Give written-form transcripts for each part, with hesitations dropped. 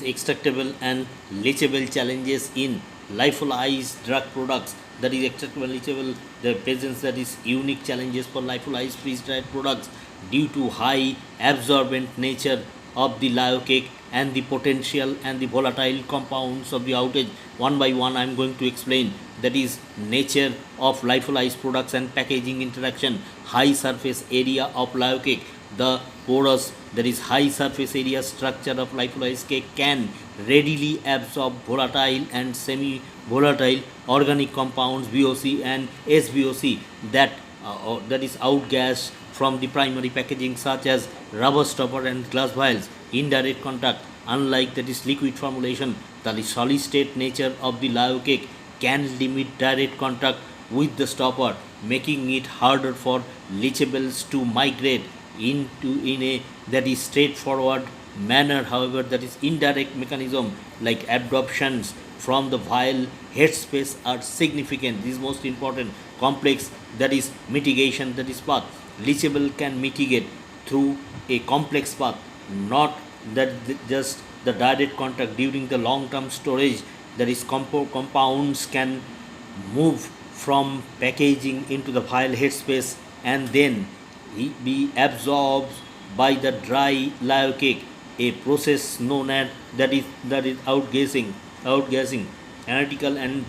extractable and leachable challenges in lyophilized drug products. That is extractable and leachable, the presence that is unique challenges for lyophilized freeze-dried products due to high absorbent nature of the lyo-cake and the potential and the volatile compounds of the outage. One by one I am going to explain. That is nature of lyophilized products and packaging interaction. High surface area of lyo-cake. The porous, that is high surface area structure of lyophilized cake can readily absorb volatile and semi-volatile organic compounds VOC and SVOC that is outgassed from the primary packaging such as rubber stopper and glass vials. Indirect contact, unlike that is liquid formulation, the solid state nature of the lyo-cake can limit direct contact with the stopper, making it harder for leachables to migrate into in a that is straightforward manner. However, that is indirect mechanism like absorptions from the vial headspace are significant. This is most important. Complex, that is mitigation, that is path. Leachable can mitigate through a complex path, not that just the direct contact during the long term storage. That is compounds can move from packaging into the vial headspace and then be absorbed by the dry lyo-cake, a process known as that is outgassing. Analytical and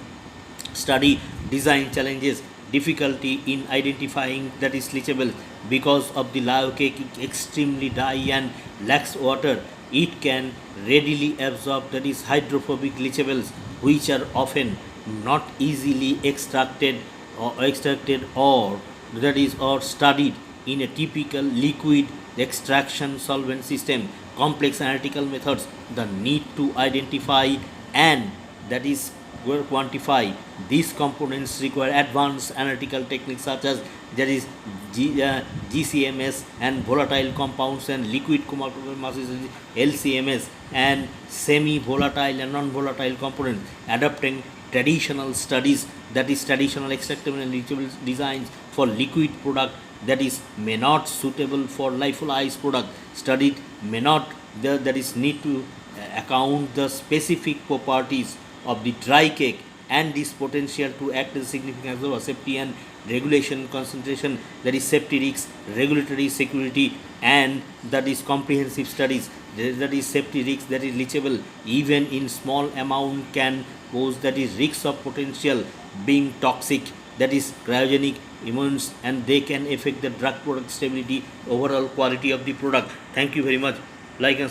study design challenges, difficulty in identifying that is leachable because of the lyo-cake is extremely dry and lacks water. It can readily absorb that is hydrophobic leachables, which are often not easily extracted or that is or studied in a typical liquid extraction solvent system. Complex analytical methods, the need to identify and that is quantify these components require advanced analytical techniques such as there is GCMS and volatile compounds and liquid chromatography LCMS and semi-volatile and non-volatile components. Adopting traditional studies, that is traditional extractable and leachable designs for liquid product that is may not suitable for lyophilized product. Studied may not that is need to account the specific properties of the dry cake and this potential to act as significant as well safety and regulation concentration, that is safety risks, regulatory security, and that is comprehensive studies. That is safety risks, that is leachable even in small amount can pose that is risks of potential being toxic, that is cryogenic immunes, and they can affect the drug product stability, overall quality of the product. Thank you very much. Like and